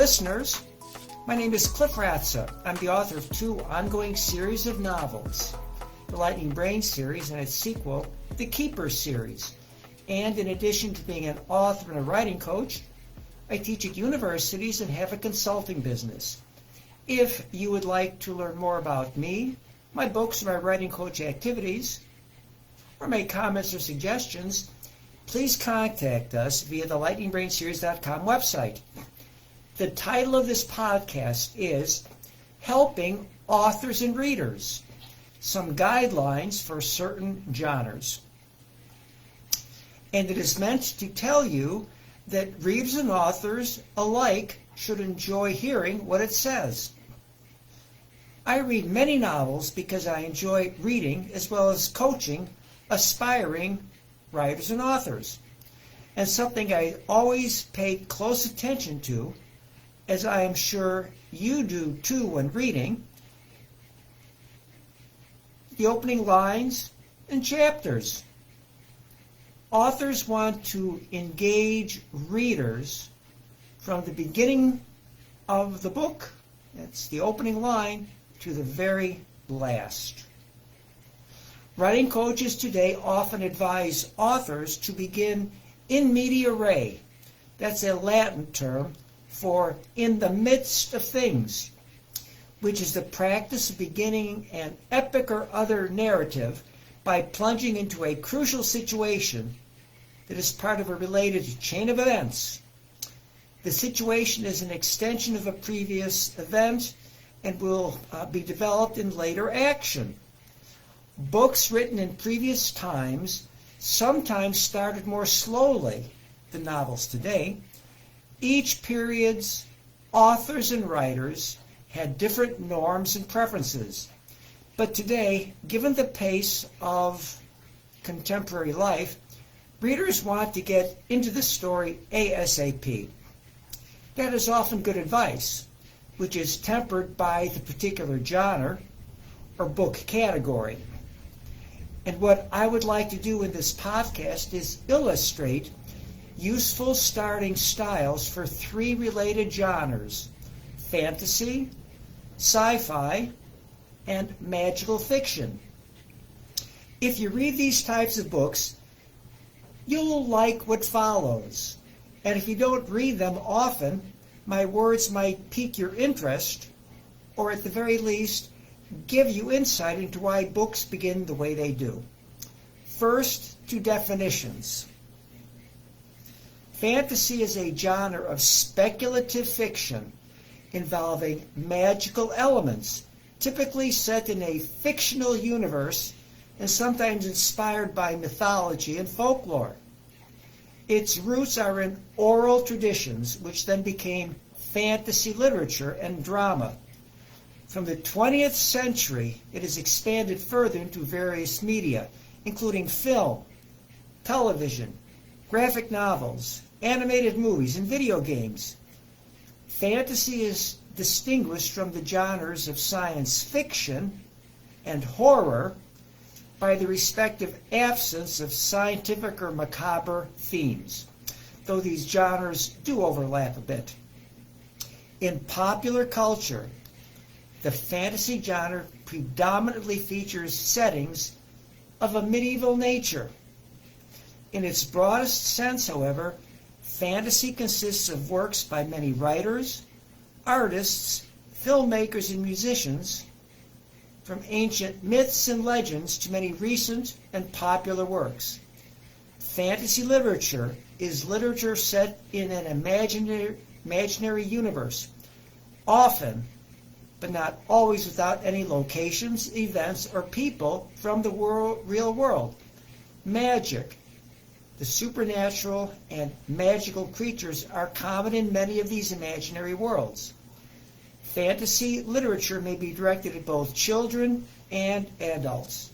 listeners. My name is Cliff Ratza. I'm the author of 2 ongoing series of novels, the Lightning Brain series and its sequel, the Keeper series. And in addition to being an author and a writing coach, I teach at universities and have a consulting business. If you would like to learn more about me, my books, my writing coach activities, or make comments or suggestions, please contact us via the lightningbrainseries.com website. The title of this podcast is Helping Authors and Readers, Some Guidelines for Certain Genres. And it is meant to tell you that readers and authors alike should enjoy hearing what it says. I read many novels because I enjoy reading as well as coaching aspiring writers and authors, and something I always pay close attention to, as I am sure you do too when reading, the opening lines and chapters. Authors want to engage readers from the beginning of the book, that's the opening line, to the very last. Writing coaches today often advise authors to begin in media res. That's a Latin term for in the midst of things, which is the practice of beginning an epic or other narrative by plunging into a crucial situation that is part of a related chain of events. The situation is an extension of a previous event and will be developed in later action. Books written in previous times sometimes started more slowly than novels today. Each period's authors and writers had different norms and preferences. But today, given the pace of contemporary life, readers want to get into the story ASAP. That is often good advice, which is tempered by the particular genre or book category. And what I would like to do in this podcast is illustrate useful starting styles for 3 related genres: fantasy, sci-fi, and magical fiction. If you read these types of books, you'll like what follows. And if you don't read them often, my words might pique your interest, or at the very least, give you insight into why books begin the way they do. First, to definitions. Fantasy is a genre of speculative fiction involving magical elements, typically set in a fictional universe and sometimes inspired by mythology and folklore. Its roots are in oral traditions, which then became fantasy literature and drama. From the 20th century, it has expanded further into various media, including film, television, graphic novels, animated movies, and video games. Fantasy is distinguished from the genres of science fiction and horror by the respective absence of scientific or macabre themes, though these genres do overlap a bit. In popular culture, the fantasy genre predominantly features settings of a medieval nature. In its broadest sense, however, fantasy consists of works by many writers, artists, filmmakers, and musicians, from ancient myths and legends to many recent and popular works. Fantasy literature is literature set in an imaginary universe, often but not always without any locations, events, or people from the real world. Magic, the supernatural, and magical creatures are common in many of these imaginary worlds. Fantasy literature may be directed at both children and adults.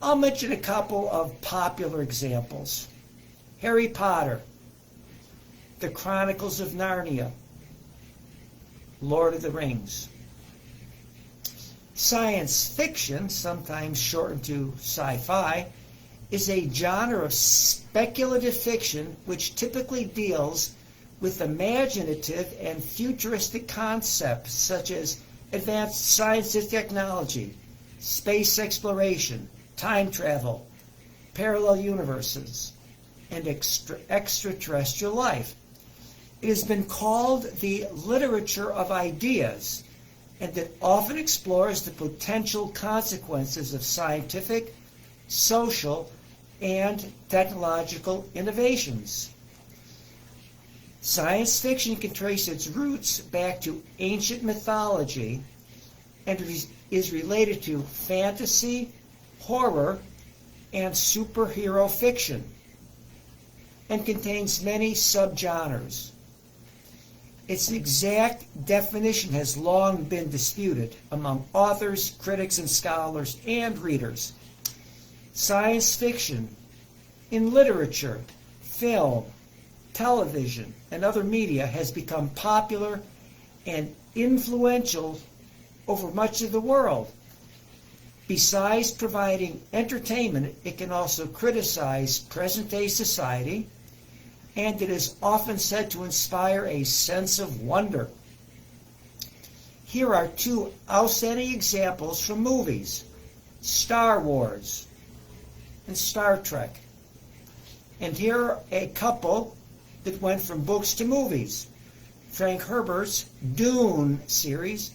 I'll mention a couple of popular examples. Harry Potter, The Chronicles of Narnia, Lord of the Rings. Science fiction, sometimes shortened to sci-fi, is a genre of speculative fiction which typically deals with imaginative and futuristic concepts such as advanced science and technology, space exploration, time travel, parallel universes, and extraterrestrial life. It has been called the literature of ideas, and it often explores the potential consequences of scientific, social, and technological innovations. Science fiction can trace its roots back to ancient mythology and is related to fantasy, horror, and superhero fiction, and contains many subgenres. Its exact definition has long been disputed among authors, critics, and scholars and readers. Science fiction in literature, film, television, and other media has become popular and influential over much of the world. Besides providing entertainment, it can also criticize present-day society, and it is often said to inspire a sense of wonder. Here are two outstanding examples from movies: Star Wars and Star Trek. And here are a couple that went from books to movies: Frank Herbert's Dune series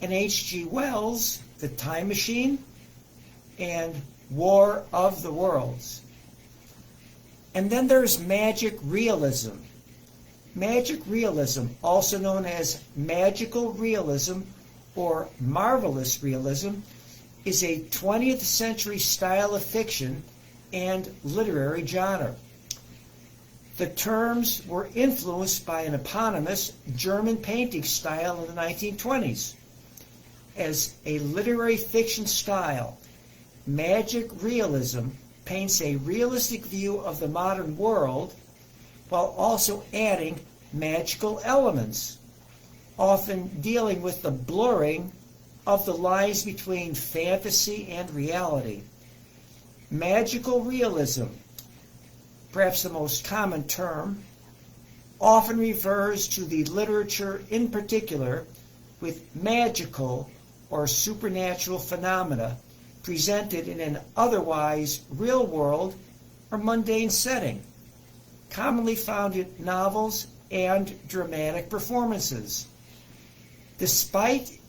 and H.G. Wells' The Time Machine and War of the Worlds. And then there's magic realism. Magic realism, also known as magical realism or marvelous realism, is a 20th century style of fiction and literary genre. The terms were influenced by an eponymous German painting style in the 1920s. As a literary fiction style, magic realism paints a realistic view of the modern world while also adding magical elements, often dealing with the blurring of the lines between fantasy and reality. Magical realism, perhaps the most common term, often refers to the literature in particular with magical or supernatural phenomena presented in an otherwise real-world or mundane setting, commonly found in novels and dramatic performances. Despite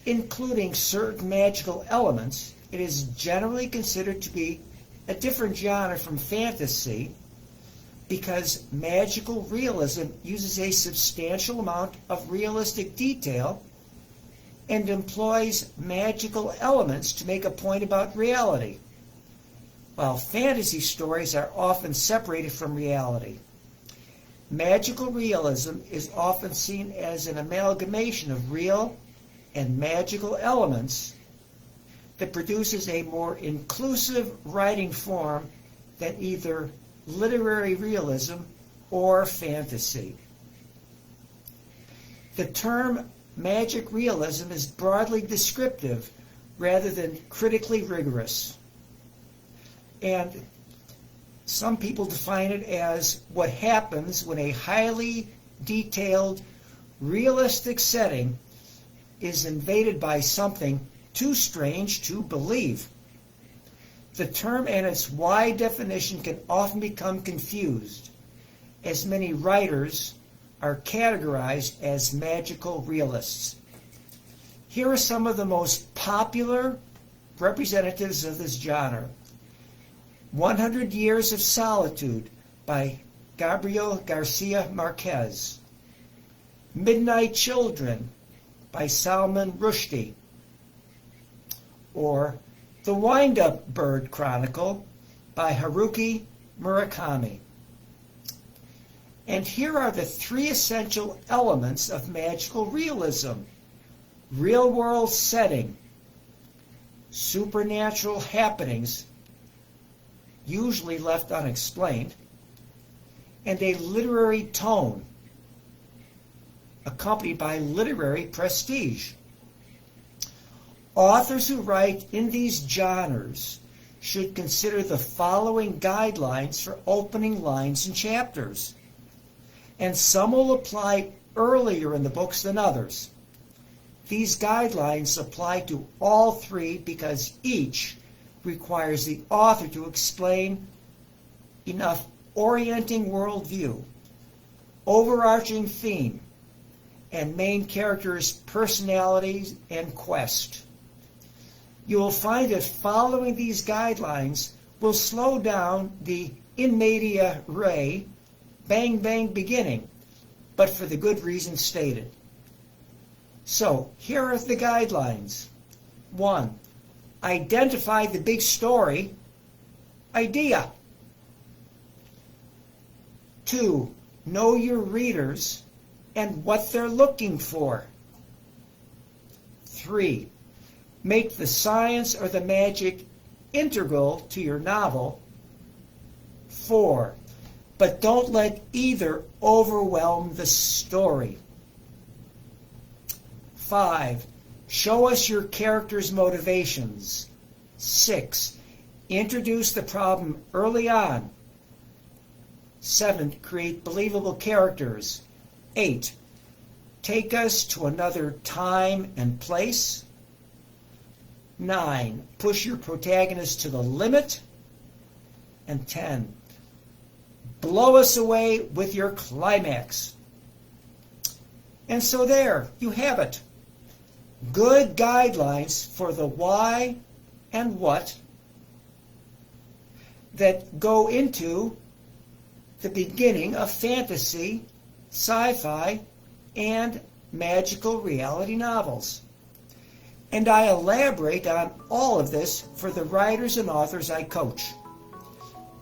including certain magical elements, it is generally considered to be a different genre from fantasy because magical realism uses a substantial amount of realistic detail and employs magical elements to make a point about reality, while fantasy stories are often separated from reality. Magical realism is often seen as an amalgamation of real and magical elements that produces a more inclusive writing form than either literary realism or fantasy. The term magic realism is broadly descriptive rather than critically rigorous. And some people define it as what happens when a highly detailed, realistic setting is invaded by something too strange to believe. The term and its wide definition can often become confused, as many writers are categorized as magical realists. Here are some of the most popular representatives of this genre. 100 Years of Solitude by Gabriel Garcia Marquez. Midnight Children by Salman Rushdie. Or The Wind-Up Bird Chronicle by Haruki Murakami. And here are the three essential elements of magical realism: real-world setting, supernatural happenings, usually left unexplained, and a literary tone, accompanied by literary prestige. Authors who write in these genres should consider the following guidelines for opening lines and chapters. and some will apply earlier in the books than others. These guidelines apply to all three because each requires the author to explain enough orienting worldview, overarching theme, and main characters' personalities and quest. You will find that following these guidelines will slow down the in media res, bang bang beginning, but for the good reasons stated. So, here are the guidelines. 1. Identify the big story idea. 2. Know your readers and what they're looking for. 3. Make the science or the magic integral to your novel. 4. But don't let either overwhelm the story. 5. Show us your character's motivations. 6. Introduce the problem early on. 7. Create believable characters. 8. Take us to another time and place. 9. Push your protagonist to the limit. And 10. Blow us away with your climax. And so there, you have it. Good guidelines for the why and what that go into the beginning of fantasy, sci-fi, and magical reality novels. And I elaborate on all of this for the writers and authors I coach.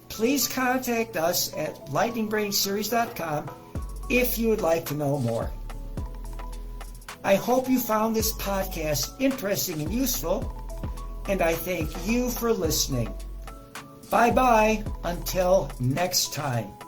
Please contact us at lightningbrainseries.com if you would like to know more. I hope you found this podcast interesting and useful, and I thank you for listening. Bye-bye until next time.